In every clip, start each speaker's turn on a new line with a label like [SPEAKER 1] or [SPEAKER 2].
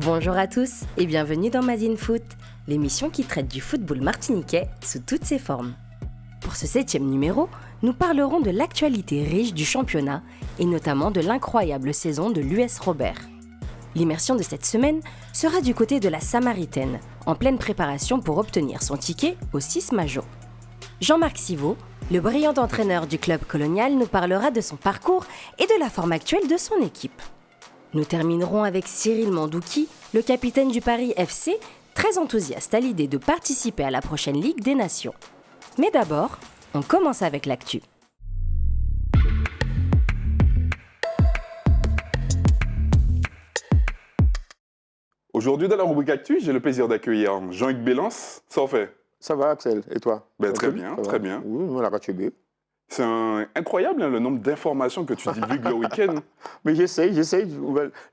[SPEAKER 1] Bonjour à tous et bienvenue dans Made in Foot, l'émission qui traite du football martiniquais sous toutes ses formes. Pour ce 7e numéro, nous parlerons de l'actualité riche du championnat et notamment de l'incroyable saison de l'US Robert. L'immersion de cette semaine sera du côté de la Samaritaine, en pleine préparation pour obtenir son ticket au 6 Majo. Jean-Marc Sivaud, le brillant entraîneur du club colonial, nous parlera de son parcours et de la forme actuelle de son équipe. Nous terminerons avec Cyril Mandouki, le capitaine du Paris FC, très enthousiaste à l'idée de participer à la prochaine Ligue des Nations. Mais d'abord, on commence avec l'actu.
[SPEAKER 2] Aujourd'hui, dans la rubrique Actu, j'ai le plaisir d'accueillir Jean-Hugues Bélance. Ça en fait?
[SPEAKER 3] Ça va, Axel. Et toi?
[SPEAKER 2] Très bien, très bien.
[SPEAKER 3] Oui, moi, la ratibé.
[SPEAKER 2] C'est incroyable le nombre d'informations que tu divulgues le week-end.
[SPEAKER 3] Mais j'essaye.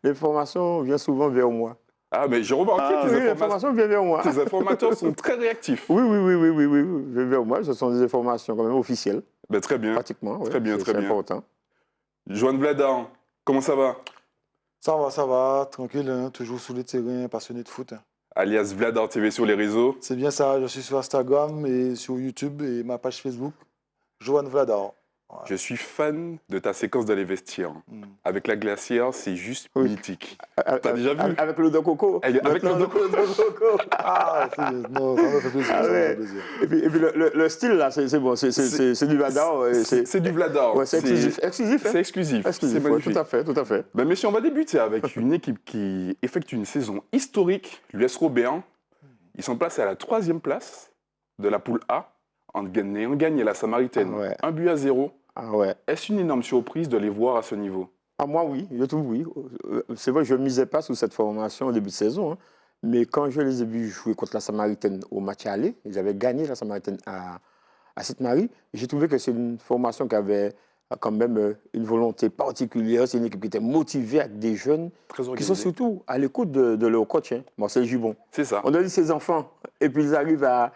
[SPEAKER 3] L'information vient souvent vers moi.
[SPEAKER 2] Ah, mais j'ai remarqué tes
[SPEAKER 3] l'information vient vers moi.
[SPEAKER 2] Tes informateurs sont très réactifs.
[SPEAKER 3] Oui, vient vers moi. Ce sont des informations quand même officielles.
[SPEAKER 2] Très bien.
[SPEAKER 3] Pratiquement,
[SPEAKER 2] très bien.
[SPEAKER 3] C'est important.
[SPEAKER 2] Joanne Vladar, comment ça va?
[SPEAKER 4] Ça va, tranquille, hein, toujours sur le terrain, passionné de foot.
[SPEAKER 2] Alias Vladar TV sur les réseaux.
[SPEAKER 4] C'est bien ça, je suis sur Instagram et sur YouTube et ma page Facebook, Joanne Vladar. Ouais.
[SPEAKER 2] Je suis fan de ta séquence dans les vestiaires. Avec la glacière, c'est juste mythique. T'as déjà vu?
[SPEAKER 3] Avec l'eau de coco.
[SPEAKER 2] Avec l'eau de coco.
[SPEAKER 4] Ah, non, ça me fait plaisir.
[SPEAKER 3] Ah ouais. Et puis le style, là, c'est bon, c'est du Vladar.
[SPEAKER 2] C'est du Vladar.
[SPEAKER 3] Ouais, c'est exclusif.
[SPEAKER 2] C'est exclusif. C'est magnifique.
[SPEAKER 3] Ouais, tout à fait.
[SPEAKER 2] Messieurs, on va débuter avec une équipe qui effectue une saison historique, l'US Robert. Ils sont placés à la 3e place de la poule A en gagnant la Samaritaine 1-0.
[SPEAKER 3] Ah ouais.
[SPEAKER 2] Est-ce une énorme surprise de les voir à ce niveau?
[SPEAKER 3] Ah, moi, oui, je trouve oui. C'est vrai que je ne misais pas sur cette formation au début de saison, hein, mais quand je les ai vus jouer contre la Samaritaine au match aller, ils avaient gagné la Samaritaine à Sainte-Marie, j'ai trouvé que c'est une formation qui avait quand même une volonté particulière. C'est une équipe qui était motivée avec des jeunes qui sont surtout à l'écoute de leur coach, hein, Marcel Gibon.
[SPEAKER 2] C'est ça.
[SPEAKER 3] On a dit ses enfants, et puis ils arrivent à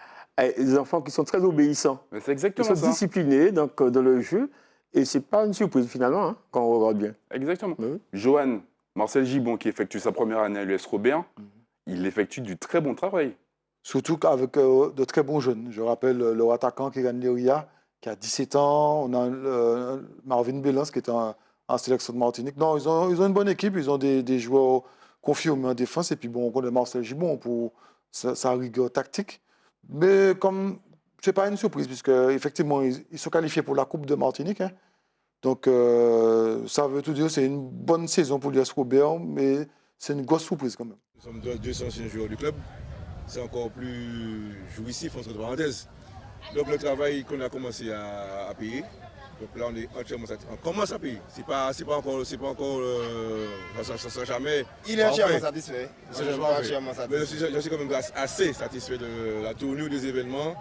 [SPEAKER 3] des enfants qui sont très obéissants.
[SPEAKER 2] Mais c'est exactement
[SPEAKER 3] ça. Ils sont disciplinés donc, dans le jeu. Et ce n'est pas une surprise finalement, hein, quand on regarde bien.
[SPEAKER 2] Exactement. Oui. Johan, Marcel Gibon, qui effectue sa première année à l'US Robert, il effectue du très bon travail.
[SPEAKER 4] Surtout avec de très bons jeunes. Je rappelle leur attaquant Kiran Leria, qui a 17 ans. On a Marvin Bélance, qui est en sélection de Martinique. Non, ils ont une bonne équipe. Ils ont des joueurs confirmés en défense. Et puis, bon, on connaît Marcel Gibon pour sa rigueur tactique. Mais comme ce n'est pas une surprise, puisque effectivement ils sont qualifiés pour la Coupe de Martinique. Hein. Donc ça veut tout dire, c'est une bonne saison pour l'US Robert, mais c'est une grosse surprise quand même.
[SPEAKER 5] Nous sommes deux anciens joueurs du club. C'est encore plus jouissif, entre parenthèses. Donc le travail qu'on a commencé à payer. Donc là, on est entièrement satisfait. On commence à payer. C'est pas encore, ça sera jamais.
[SPEAKER 6] Il est entièrement satisfait.
[SPEAKER 5] Mais je suis quand même assez satisfait de la tournure des événements.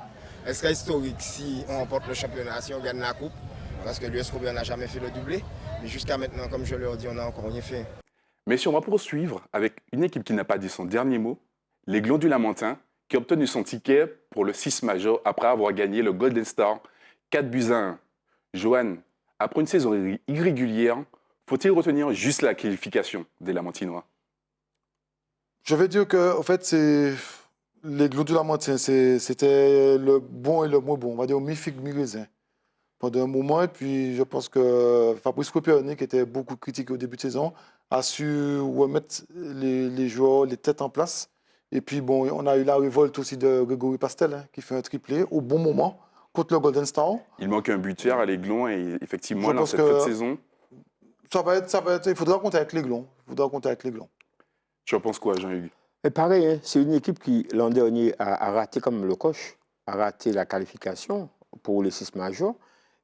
[SPEAKER 6] Est-ce qu'il est historique si on remporte le championnat, si on gagne la coupe? Parce que l'US Robert n'a jamais fait le doublé. Mais jusqu'à maintenant, comme je leur dis, on n'a encore rien fait.
[SPEAKER 2] Mais si on va poursuivre avec une équipe qui n'a pas dit son dernier mot, les Glons du Lamentin, qui a obtenu son ticket pour le 6 Major après avoir gagné le Golden Star 4-1. Johan, après une saison irrégulière, faut-il retenir juste la qualification des Lamentinois?
[SPEAKER 4] Je vais dire que, en fait, les Glons du Lamentin, c'était le bon et le moins bon. On va dire mi-figue, mi-raisin. Pendant un moment, et puis je pense que Fabrice Coppernic, qui était beaucoup critiqué au début de saison, a su remettre les joueurs, les têtes en place. Et puis, bon, on a eu la révolte aussi de Grégory Pastel, hein, qui fait un triplé au bon moment contre le Golden Star.
[SPEAKER 2] Il manque un buteur à l'Aiglon et effectivement, dans cette saison...
[SPEAKER 4] Ça va être, il faudra compter avec l'Aiglon.
[SPEAKER 2] Tu en penses quoi, Jean-Hugues?
[SPEAKER 3] Et pareil, hein, c'est une équipe qui, l'an dernier, a raté comme le coach, a raté la qualification pour les 6 majors.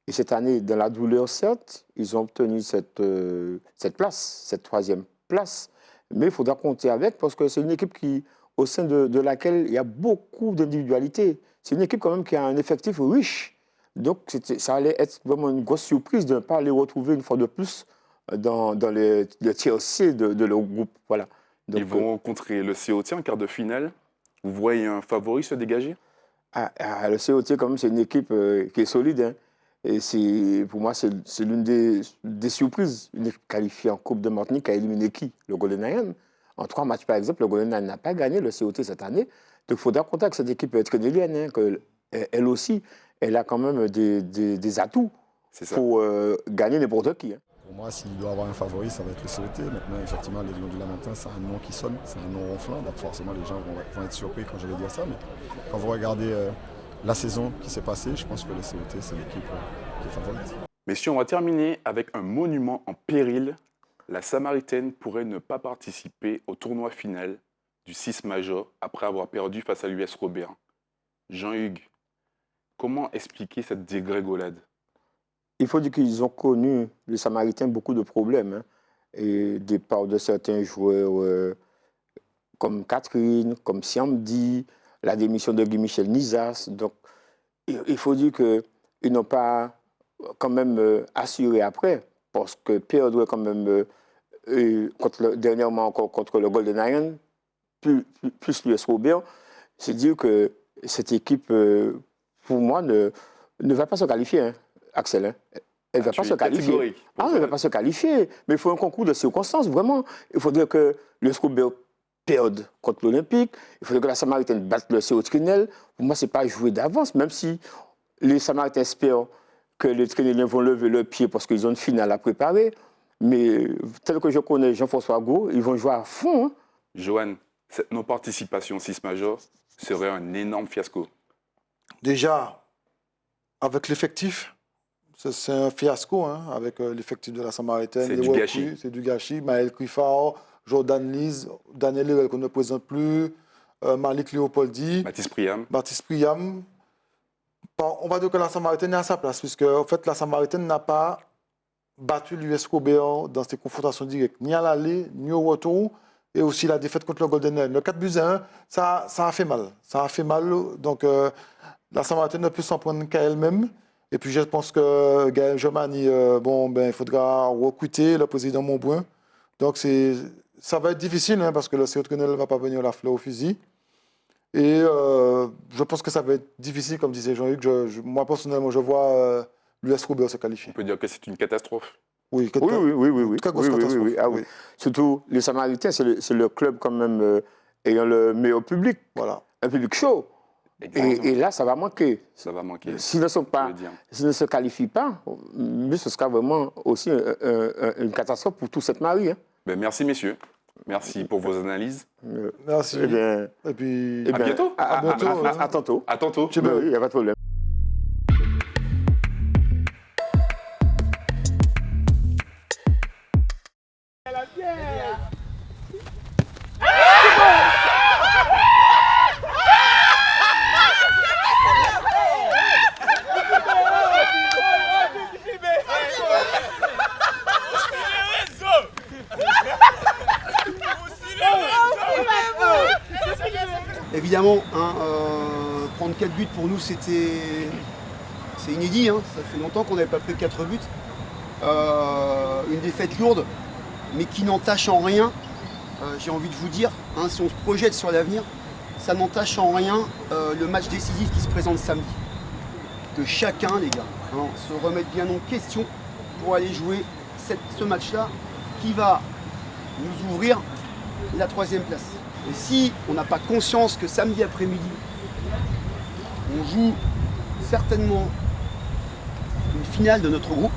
[SPEAKER 3] Et cette année, dans la douleur, certes, ils ont obtenu cette place, cette 3e place. Mais il faudra compter avec parce que c'est une équipe au sein de laquelle il y a beaucoup d'individualités. C'est une équipe quand même qui a un effectif riche. Donc ça allait être vraiment une grosse surprise de ne pas les retrouver une fois de plus dans le tiers C de leur groupe. Voilà. Donc,
[SPEAKER 2] ils vont rencontrer le COT en quart de finale. Vous voyez un favori se dégager?
[SPEAKER 3] Le COT, quand même, c'est une équipe qui est solide. Hein. Et pour moi, c'est l'une des surprises. Une équipe qualifiée en Coupe de Martinique qui a éliminé qui? Le Golden Lion. En 3 matchs, par exemple, le Golden Nine n'a pas gagné le COT cette année. Donc, il faudra compter avec cette équipe trinilienne, hein, qu'elle aussi, elle a quand même des atouts pour gagner n'importe qui. Hein.
[SPEAKER 7] Pour moi, s'il doit y avoir un favori, ça va être le COT. Maintenant, effectivement, les Lions du Lamentin, c'est un nom qui sonne, c'est un nom ronflant. Donc forcément, les gens vont être surpris quand je vais dire ça. Mais quand vous regardez la saison qui s'est passée, je pense que le COT, c'est l'équipe qui est favorite.
[SPEAKER 2] Messieurs, on va terminer avec un monument en péril. La Samaritaine pourrait ne pas participer au tournoi final du 6 Major après avoir perdu face à l'US Robert. Jean-Hugues, comment expliquer cette dégringolade?
[SPEAKER 3] Il faut dire qu'ils ont connu, les Samaritains, beaucoup de problèmes. Hein, et départ de certains joueurs comme Catherine, comme Siamdi, la démission de Guy-Michel Nizas. Donc, il faut dire qu'ils n'ont pas quand même assuré après, parce que perdre quand même dernièrement encore contre le Golden Iron, plus l'US Robert, c'est dire que cette équipe, pour moi, ne va pas se qualifier, hein, Axel. Hein. Elle ne va pas se qualifier. Elle ne va pas se qualifier. Mais il faut un concours de circonstances, vraiment. Il faudrait que l'US Robert perde contre l'Olympique. Il faudrait que la Samaritaine batte le CO Trinel. Pour moi, ce n'est pas joué d'avance, même si les Samaritains espèrent que les Trineliens vont lever le pied parce qu'ils ont une finale à préparer. Mais tel que je connais Jean-François Gault, ils vont jouer à fond. Hein.
[SPEAKER 2] Johan, cette non-participation au 6 Major serait un énorme fiasco.
[SPEAKER 4] Déjà, avec l'effectif, c'est un fiasco, hein, avec l'effectif de la Samaritaine.
[SPEAKER 2] C'est du gâchis.
[SPEAKER 4] C'est du gâchis. Maël Cuifard, Jordan Lise, Daniel Lérel qu'on ne présente plus, Malik Léopoldi,
[SPEAKER 2] Baptiste
[SPEAKER 4] Priam. Bon, on va dire que la Samaritaine est à sa place, puisque en fait, la Samaritaine n'a pas battu l'US Robert dans ses confrontations directes, ni à l'aller, ni au retour, et aussi la défaite contre le Golden Nine. Le 4-1, ça a fait mal. Ça a fait mal, donc la Samaritaine ne peut s'en prendre qu'à elle-même. Et puis je pense que Gaël Jomani, il faudra recruter le président Montbrun. Donc ça va être difficile, hein, parce que le CO Trinel ne va pas venir la fleur au fusil. Et je pense que ça va être difficile, comme disait Jean-Hugues. Moi, personnellement, je vois l'US Robert se qualifier.
[SPEAKER 2] On peut dire que c'est une catastrophe.
[SPEAKER 3] Oui.
[SPEAKER 4] Très grosse catastrophe.
[SPEAKER 3] Ah, oui. Surtout, les Samaritains, c'est le club quand même ayant le meilleur public.
[SPEAKER 4] Voilà.
[SPEAKER 3] Un public chaud. Et là, ça va manquer.
[SPEAKER 2] Ça va manquer.
[SPEAKER 3] S'ils ne se qualifient pas, mais ce sera vraiment aussi une catastrophe pour toute cette marée. Hein.
[SPEAKER 2] Ben, merci, messieurs. Merci pour vos analyses.
[SPEAKER 4] Merci.
[SPEAKER 3] Et
[SPEAKER 4] puis,
[SPEAKER 2] à bientôt.
[SPEAKER 3] À tantôt.
[SPEAKER 2] À tantôt.
[SPEAKER 3] Oui, il n'y a pas de problème.
[SPEAKER 8] Évidemment, prendre 4 buts pour nous, c'est inédit. Hein. Ça fait longtemps qu'on n'avait pas pris 4 buts. Une défaite lourde, mais qui n'entache en rien, j'ai envie de vous dire, hein, si on se projette sur l'avenir, ça n'entache en rien le match décisif qui se présente samedi. Que chacun, les gars, hein, se remette bien en question pour aller jouer ce match-là qui va nous ouvrir la 3e place. Et si on n'a pas conscience que samedi après-midi, on joue certainement une finale de notre groupe,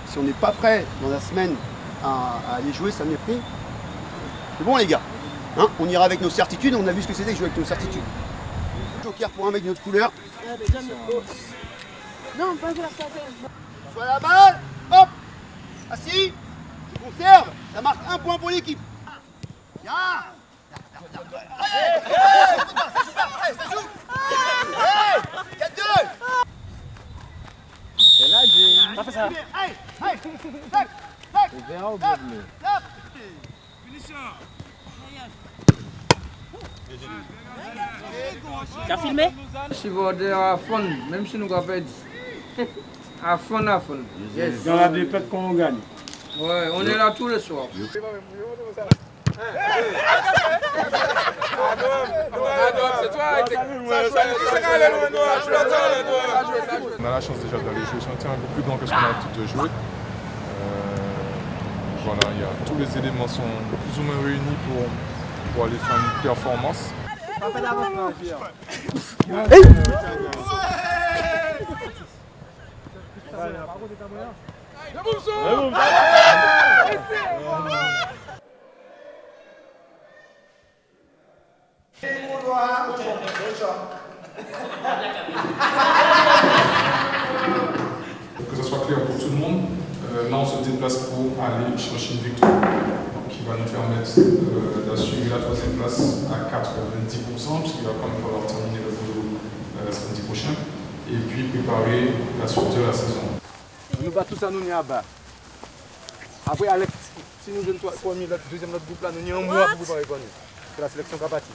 [SPEAKER 8] si on n'est pas prêt dans la semaine à aller jouer samedi après, c'est bon les gars, hein, on ira avec nos certitudes, on a vu ce que c'était que jouer avec nos certitudes. Joker pour un mec de notre couleur.
[SPEAKER 9] Non, pas faire ça.
[SPEAKER 8] Soit la balle, hop, assis, je conserve, ça marque 1 point pour l'équipe. Bien. Ça joue. 4-2.
[SPEAKER 9] C'est là, Jay.
[SPEAKER 8] Ça fait ça.
[SPEAKER 9] C'est vert ou bleu?
[SPEAKER 10] Tu as filmé?
[SPEAKER 11] Supporter à fond, même si nous n'avons pas dit. À fond, à fond.
[SPEAKER 12] Yes. Dans la défaite qu'on gagne.
[SPEAKER 11] Ouais, on est là tous les soirs.
[SPEAKER 12] C'est toi On a la chance déjà d'aller jouer sur un terrain un peu plus grand que ce qu'on a l'habitude de jouer.
[SPEAKER 10] voilà, tous les éléments sont plus ou moins réunis pour aller faire une performance. Que ce soit clair pour tout le monde, là on se déplace pour aller chercher une victoire qui va nous permettre d'assurer la 3e place à 90%, puisqu'il va quand même falloir terminer le boulot samedi prochain, et puis préparer la suite de la saison.
[SPEAKER 13] Nous battons tous à nous à bas. Après Alex, si nous donnons premier, deuxième notre groupe là, nous avons un mois pour préparer pour nous. C'est la sélection qui a bâti.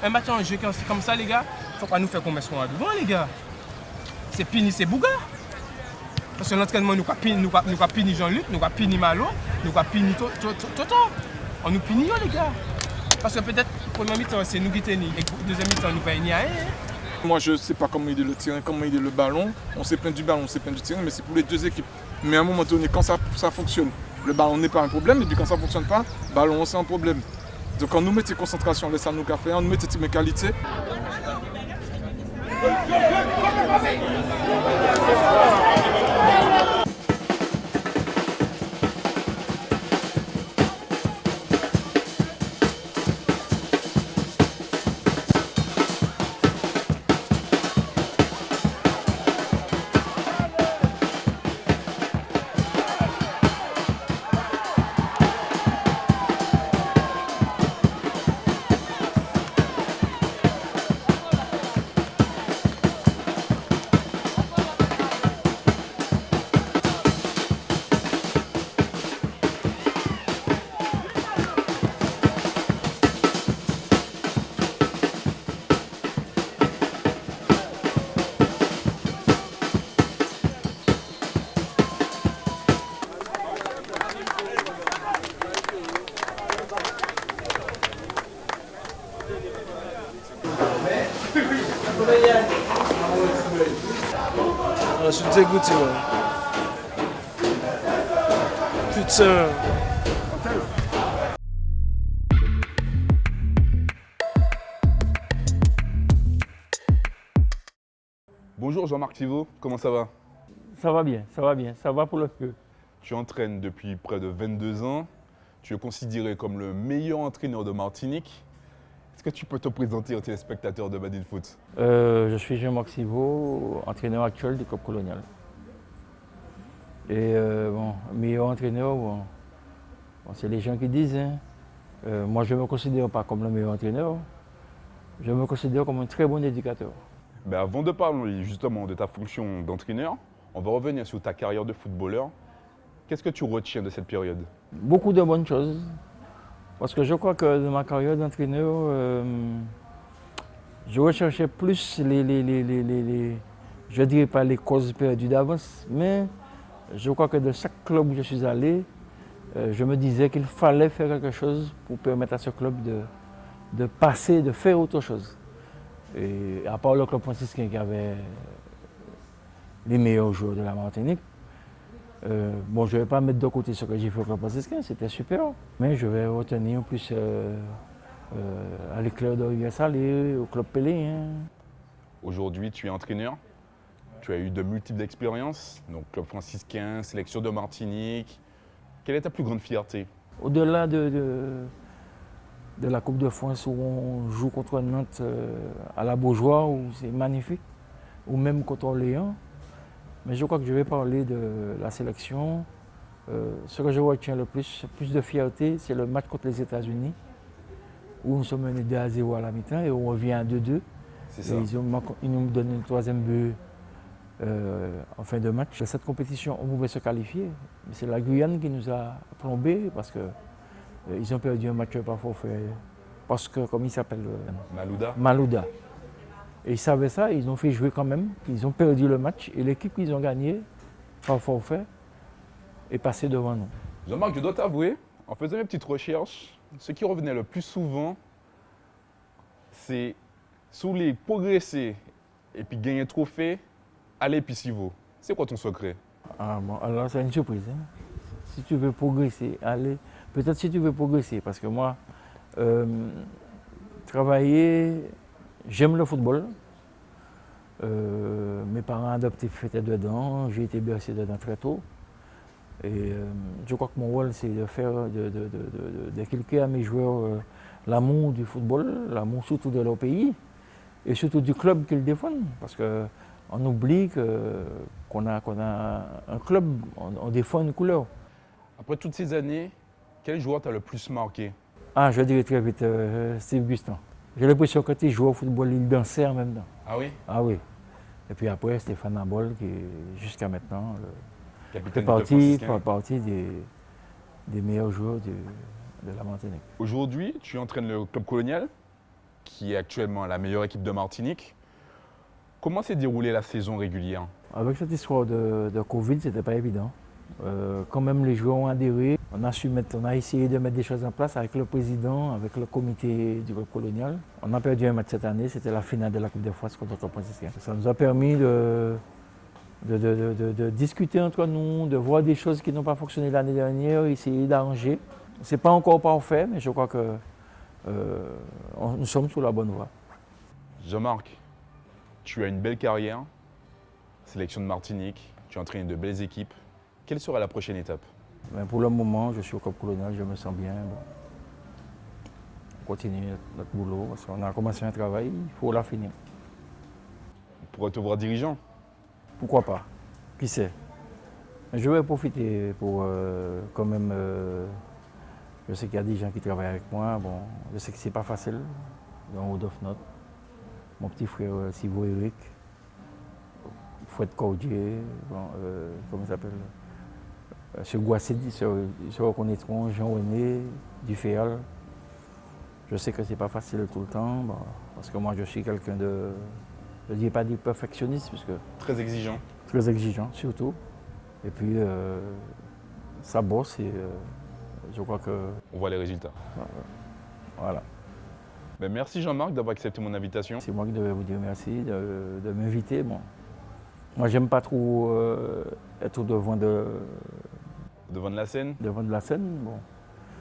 [SPEAKER 14] Un match en jeu comme ça, les gars, faut pas nous faire comme ça devant, les gars. C'est Pini, c'est Bouga. Parce que l'entraînement, nous pas pini Jean-Luc, nous pas pini Malo, nous pas pini Toto. On nous pini, les gars. Parce que peut-être, première mi-temps, c'est nous qui tenons, et deuxième mi-temps, nous pas rien.
[SPEAKER 10] Moi, je ne sais pas comment il est le terrain, comment il est le ballon. On s'est plaint du ballon, on s'est plaint du terrain, mais c'est pour les deux équipes. Mais à un moment donné, quand ça fonctionne, le ballon n'est pas un problème, et puis quand ça ne fonctionne pas, le ballon, c'est un problème. Donc quand nous mettons concentration, laisse à nous faire, on nous met mes qualités.
[SPEAKER 9] Je suis dégoûté. Putain.
[SPEAKER 2] Bonjour Jean-Marc Thibault, comment ça va?
[SPEAKER 12] Ça va bien, ça va pour le feu.
[SPEAKER 2] Tu entraînes depuis près de 22 ans. Tu es considéré comme le meilleur entraîneur de Martinique. Est-ce que tu peux te présenter aux téléspectateurs de Madine Foot?
[SPEAKER 12] Je suis Jean-Marc Thibault, entraîneur actuel du club colonial. Et meilleur entraîneur, c'est les gens qui disent. Hein. Moi, je ne me considère pas comme le meilleur entraîneur. Je me considère comme un très bon éducateur.
[SPEAKER 2] Ben avant de parler justement de ta fonction d'entraîneur, on va revenir sur ta carrière de footballeur. Qu'est-ce que tu retiens de cette période?
[SPEAKER 12] Beaucoup de bonnes choses. Parce que je crois que dans ma carrière d'entraîneur, je recherchais plus je ne dirais pas les causes perdues d'avance, mais je crois que de chaque club où je suis allé, je me disais qu'il fallait faire quelque chose pour permettre à ce club de passer, de faire autre chose. Et à part le club franciscain qui avait les meilleurs joueurs de la Martinique, je ne vais pas mettre de côté ce que j'ai fait au club franciscain, c'était super. Mais je vais retenir plus à l'éclair de Rivière-Salée, au club Pelé. Hein.
[SPEAKER 2] Aujourd'hui, tu es entraîneur. Tu as eu de multiples expériences, donc club franciscain, sélection de Martinique. Quelle est ta plus grande fierté?
[SPEAKER 12] Au-delà de la Coupe de France où on joue contre Nantes à la Beaujoire, où c'est magnifique, ou même contre Orléans. Mais je crois que je vais parler de la sélection. Ce que je retiens le plus de fierté, c'est le match contre les États-Unis, où nous sommes menés 2-0 à la mi-temps et on revient à 2-2.
[SPEAKER 2] C'est ça.
[SPEAKER 12] Ils nous donnent une troisième but en fin de match. Dans cette compétition, on pouvait se qualifier. Mais c'est la Guyane qui nous a plombés parce que Ils ont perdu un match par forfait parce que, comme il s'appelle
[SPEAKER 2] Malouda.
[SPEAKER 12] Et ils savaient ça, ils ont fait jouer quand même. Ils ont perdu le match et l'équipe qu'ils ont gagnée par forfait est passée devant nous.
[SPEAKER 2] Jean-Marc, je dois t'avouer, en faisant mes petites recherches, ce qui revenait le plus souvent, c'est sous les progresser et puis gagner un trophée, aller puis s'y vaut. C'est quoi ton secret?
[SPEAKER 12] Ah bon, alors c'est une surprise. Hein. Si tu veux progresser, allez. Peut-être si tu veux progresser, parce que moi, travailler, j'aime le football. Mes parents adoptifs étaient dedans, j'ai été bercé dedans très tôt. Et je crois que mon rôle, c'est de faire, d'inculquer à mes joueurs l'amour du football, l'amour surtout de leur pays et surtout du club qu'ils défendent. Parce qu'on oublie qu'on a un club, on défend une couleur.
[SPEAKER 2] Après toutes ces années, quel joueur t'a le plus marqué?
[SPEAKER 12] Ah, je dirais très vite Steve Guston. J'ai l'impression que quand il jouait au football, il dansait en même temps.
[SPEAKER 2] Ah oui?
[SPEAKER 12] Ah oui. Et puis après, Stéphane Nabol, qui jusqu'à maintenant
[SPEAKER 2] Capitaine
[SPEAKER 12] fait partie des meilleurs joueurs de la Martinique.
[SPEAKER 2] Aujourd'hui, tu entraînes le Club Colonial, qui est actuellement la meilleure équipe de Martinique. Comment s'est déroulée la saison régulière?
[SPEAKER 12] Avec cette histoire de Covid, ce n'était pas évident. Quand même, les joueurs ont adhéré. On a essayé de mettre des choses en place avec le président, avec le comité du Club Colonial. On a perdu un match cette année, c'était la finale de la Coupe de France contre le Franciscain. Ça nous a permis de discuter entre nous, de voir des choses qui n'ont pas fonctionné l'année dernière, essayer d'arranger. Ce n'est pas encore parfait, mais je crois que nous sommes sur la bonne voie.
[SPEAKER 2] Jean-Marc, tu as une belle carrière, sélection de Martinique, tu entraînes de belles équipes. Quelle sera la prochaine étape?
[SPEAKER 12] Pour le moment, je suis au Club Colonial, je me sens bien. Bon. On continue notre boulot, parce qu'on a commencé un travail, il faut la finir.
[SPEAKER 2] On pourrait te voir dirigeant?
[SPEAKER 12] Pourquoi pas? Qui sait? Je vais profiter pour quand même... je sais qu'il y a des gens qui travaillent avec moi. Bon, je sais que c'est pas facile. Donc, Rodolphe Note, mon petit frère Sivo Eric, Fouette Cordier, bon, comment il s'appelle? Ce Guassid, ils se reconnaîtront, Jean-René, Duféal. Je sais que c'est pas facile tout le temps, bon, parce que moi je suis quelqu'un de... Je ne dis pas du perfectionniste, puisque...
[SPEAKER 2] Très exigeant.
[SPEAKER 12] Très exigeant, surtout. Et puis, ça bosse et je crois que...
[SPEAKER 2] On voit les résultats.
[SPEAKER 12] Voilà.
[SPEAKER 2] Ben, merci Jean-Marc d'avoir accepté mon invitation.
[SPEAKER 12] C'est moi qui devais vous dire merci de m'inviter. Bon. Moi, j'aime pas trop être devant
[SPEAKER 2] Devant de la scène?
[SPEAKER 12] Devant de la scène, bon.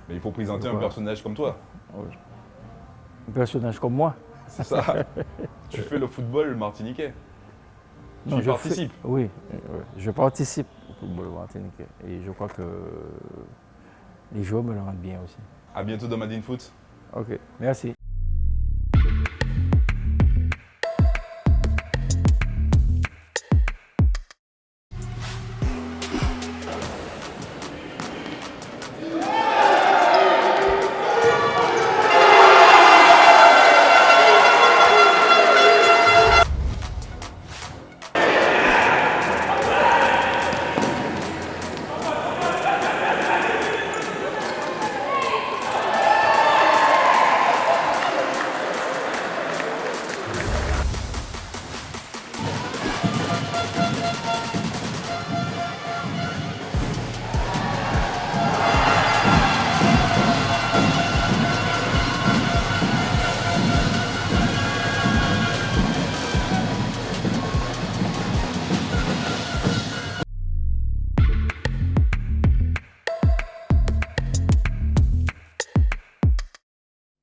[SPEAKER 2] Mais il faut présenter un personnage comme toi.
[SPEAKER 12] Oui. Un personnage comme moi.
[SPEAKER 2] C'est ça. Tu fais le football martiniquais. Tu participes.
[SPEAKER 12] Oui, je participe au football martiniquais. Et je crois que les joueurs me le rendent bien aussi.
[SPEAKER 2] À bientôt dans Madine Foot.
[SPEAKER 12] Ok, merci.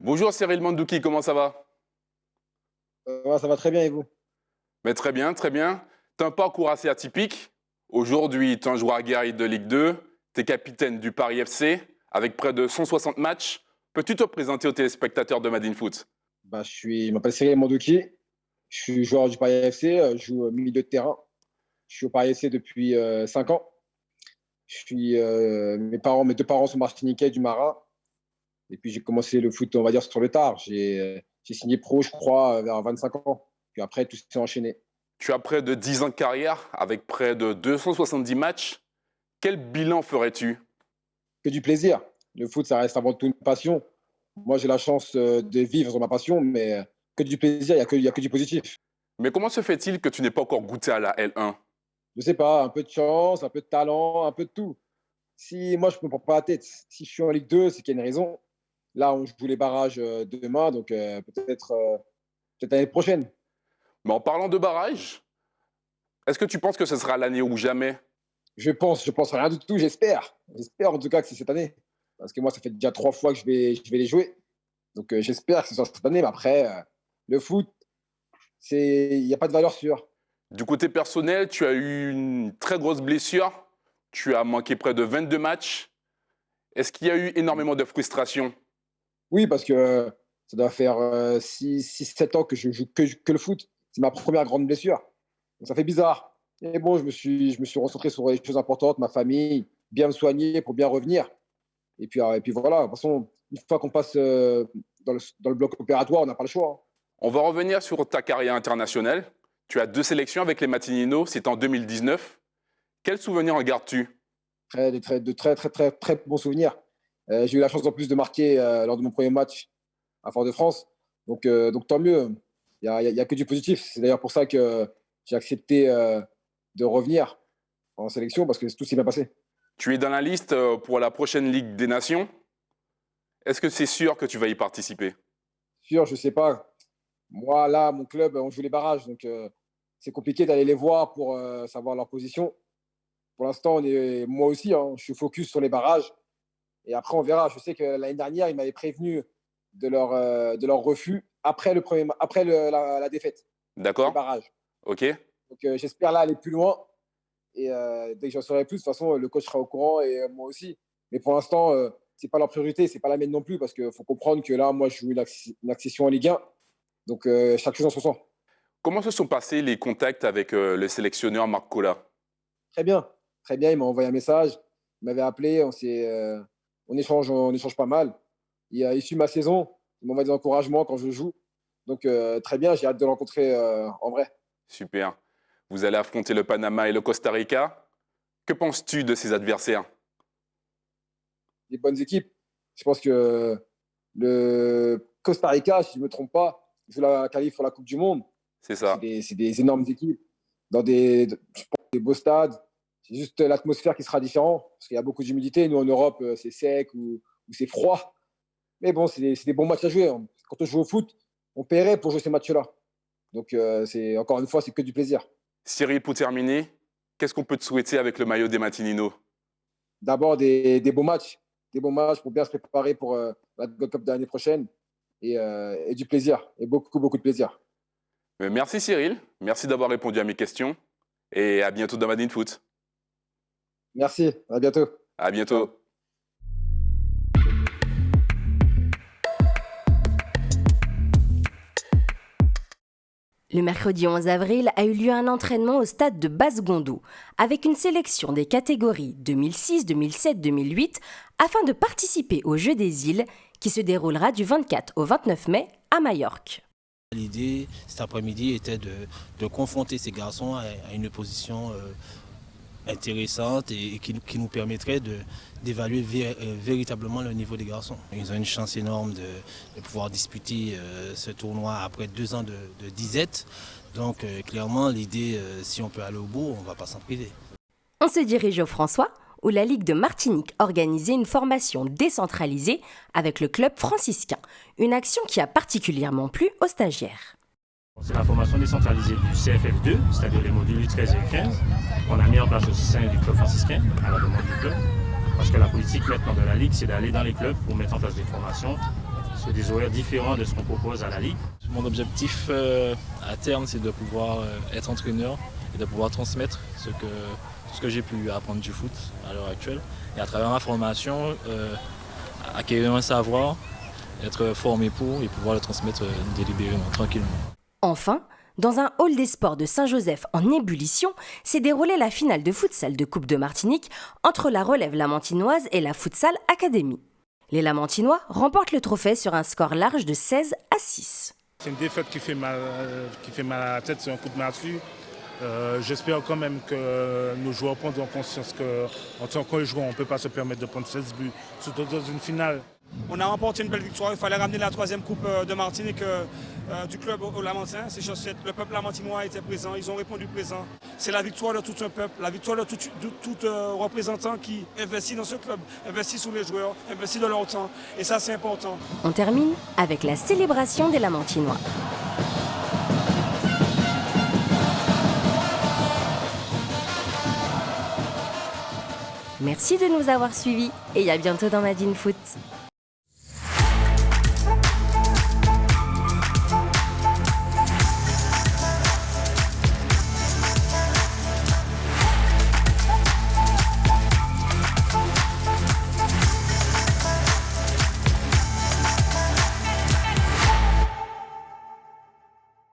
[SPEAKER 2] Bonjour Cyril Mandouki, comment ça va?
[SPEAKER 15] Ça va très bien et vous?
[SPEAKER 2] Mais très bien, très bien. Tu as un parcours assez atypique. Aujourd'hui, tu es un joueur aguerri de Ligue 2, tu es capitaine du Paris FC avec près de 160 matchs. Peux-tu te présenter aux téléspectateurs de Madine Foot?
[SPEAKER 15] Je m'appelle Cyril Mandouki, je suis joueur du Paris FC, je joue au milieu de terrain. Je suis au Paris FC depuis 5 ans. Mes deux parents sont martiniquais du Marin. Et puis j'ai commencé le foot, on va dire, sur le tard. J'ai signé pro, je crois, vers 25 ans. Puis après, tout s'est enchaîné.
[SPEAKER 2] Tu as près de 10 ans de carrière avec près de 270 matchs. Quel bilan ferais-tu?
[SPEAKER 15] Que du plaisir. Le foot, ça reste avant tout une passion. Moi, j'ai la chance de vivre ma passion, mais que du plaisir, il n'y a que du positif.
[SPEAKER 2] Mais comment se fait-il que tu n'aies pas encore goûté à la L1?
[SPEAKER 15] Je sais pas, un peu de chance, un peu de talent, un peu de tout. Si moi, je ne me prends pas la tête, si je suis en Ligue 2, c'est qu'il y a une raison. Là, on joue les barrages demain, donc peut-être l'année prochaine.
[SPEAKER 2] Mais en parlant de barrage, est-ce que tu penses que ce sera l'année ou jamais?
[SPEAKER 15] Je pense rien du tout, j'espère. J'espère en tout cas que c'est cette année. Parce que moi, ça fait déjà 3 fois que je vais les jouer. Donc j'espère que ce sera cette année. Mais après, le foot, il n'y a pas de valeur sûre.
[SPEAKER 2] Du côté personnel, tu as eu une très grosse blessure. Tu as manqué près de 22 matchs. Est-ce qu'il y a eu énormément de frustration?
[SPEAKER 15] Oui, parce que ça doit faire 6-7 ans que je joue que le foot. C'est ma première grande blessure. Donc ça fait bizarre. Et bon, je me suis recentré sur les choses importantes, ma famille, bien me soigner pour bien revenir. Et puis voilà, de toute façon, une fois qu'on passe dans le bloc opératoire, on n'a pas le choix.
[SPEAKER 2] On va revenir sur ta carrière internationale. Tu as 2 sélections avec les Matigninos, c'est en 2019. Quels souvenirs en gardes-tu?
[SPEAKER 15] De très bons souvenirs. J'ai eu la chance en plus de marquer lors de mon premier match à Fort-de-France. Donc tant mieux. Il n'y a que du positif. C'est d'ailleurs pour ça que j'ai accepté de revenir en sélection parce que tout s'est bien passé.
[SPEAKER 2] Tu es dans la liste pour la prochaine Ligue des Nations. Est-ce que c'est sûr que tu vas y participer?
[SPEAKER 15] Sûr, je ne sais pas. Moi, là, mon club, on joue les barrages. Donc, c'est compliqué d'aller les voir pour savoir leur position. Pour l'instant, moi aussi, je suis focus sur les barrages. Et après, on verra. Je sais que l'année dernière, ils m'avaient prévenu de leur refus après la défaite.
[SPEAKER 2] D'accord.
[SPEAKER 15] Les barrages.
[SPEAKER 2] OK.
[SPEAKER 15] Donc, j'espère là aller plus loin. Et dès que j'en saurai plus, de toute façon, le coach sera au courant et moi aussi. Mais pour l'instant, ce n'est pas leur priorité, ce n'est pas la mienne non plus, parce qu'il faut comprendre que là, moi, je joue une accession en Ligue 1. Donc, chaque chose en son sens.
[SPEAKER 2] Comment se sont passés les contacts avec le sélectionneur Marc Colla?
[SPEAKER 15] Très bien. Très bien, il m'a envoyé un message. Il m'avait appelé, on échange pas mal. Il suit ma saison, il m'envoie des encouragements quand je joue. Donc, très bien, j'ai hâte de le rencontrer en vrai.
[SPEAKER 2] Super. Vous allez affronter le Panama et le Costa Rica. Que penses-tu de ces adversaires?
[SPEAKER 15] Des bonnes équipes. Je pense que le Costa Rica, si je ne me trompe pas, joue la qualif pour la Coupe du Monde.
[SPEAKER 2] C'est ça.
[SPEAKER 15] C'est des énormes équipes, dans des beaux stades. C'est juste l'atmosphère qui sera différente, parce qu'il y a beaucoup d'humidité. Nous, en Europe, c'est sec ou c'est froid. Mais bon, c'est des bons matchs à jouer. Quand on joue au foot, on paierait pour jouer ces matchs-là. Donc, encore une fois, c'est que du plaisir.
[SPEAKER 2] Cyril, pour terminer, qu'est-ce qu'on peut te souhaiter avec le maillot des Matigninos?
[SPEAKER 15] D'abord, des beaux matchs. Des bons matchs pour bien se préparer pour la Gold Cup de l'année prochaine. Et du plaisir. Et beaucoup de plaisir.
[SPEAKER 2] Merci Cyril. Merci d'avoir répondu à mes questions. Et à bientôt dans Madine Foot.
[SPEAKER 15] Merci. À bientôt.
[SPEAKER 2] À bientôt.
[SPEAKER 1] Le mercredi 11 avril a eu lieu un entraînement au stade de Basse-Gondou avec une sélection des catégories 2006, 2007, 2008 afin de participer aux Jeux des îles qui se déroulera du 24 au 29 mai à Majorque.
[SPEAKER 16] L'idée cet après-midi était de confronter ces garçons à une position intéressante et qui nous permettrait d'évaluer véritablement le niveau des garçons. Ils ont une chance énorme de pouvoir disputer ce tournoi après 2 ans de disette. Donc clairement, l'idée, si on peut aller au bout, on ne va pas s'en priver.
[SPEAKER 1] On se dirige au François, où la Ligue de Martinique organisait une formation décentralisée avec le club franciscain, une action qui a particulièrement plu aux stagiaires.
[SPEAKER 17] C'est la formation décentralisée du CFF2, c'est-à-dire les modules 13 et 15, qu'on a mis en place au sein du club franciscain, à la demande du club. Parce que la politique maintenant de la Ligue, c'est d'aller dans les clubs pour mettre en place des formations sur des horaires différents de ce qu'on propose à la Ligue.
[SPEAKER 18] Mon objectif à terme, c'est de pouvoir être entraîneur et de pouvoir transmettre ce que j'ai pu apprendre du foot à l'heure actuelle. Et à travers ma formation, acquérir un savoir, être formé pour et pouvoir le transmettre délibérément, tranquillement.
[SPEAKER 1] Enfin, dans un hall des sports de Saint-Joseph en ébullition, s'est déroulée la finale de futsal de Coupe de Martinique entre la relève lamantinoise et la Futsal Academy. Les Lamantinois remportent le trophée sur un score large de 16-6.
[SPEAKER 9] C'est une défaite qui fait mal à la tête, c'est un coup de massue. J'espère quand même que nos joueurs prendront conscience qu'en tant que joueur, on ne peut pas se permettre de prendre 16 buts, surtout dans une finale.
[SPEAKER 19] On a remporté une belle victoire. Il fallait ramener la 3e coupe de Martinique du club au Lamentin. C'est chose faite. Le peuple lamantinois était présent. Ils ont répondu présent. C'est la victoire de tout un peuple, la victoire de tout représentant qui investit dans ce club, investit sous les joueurs, investit de leur temps. Et ça, c'est important.
[SPEAKER 1] On termine avec la célébration des Lamantinois. Merci de nous avoir suivis et à bientôt dans Madine Foot.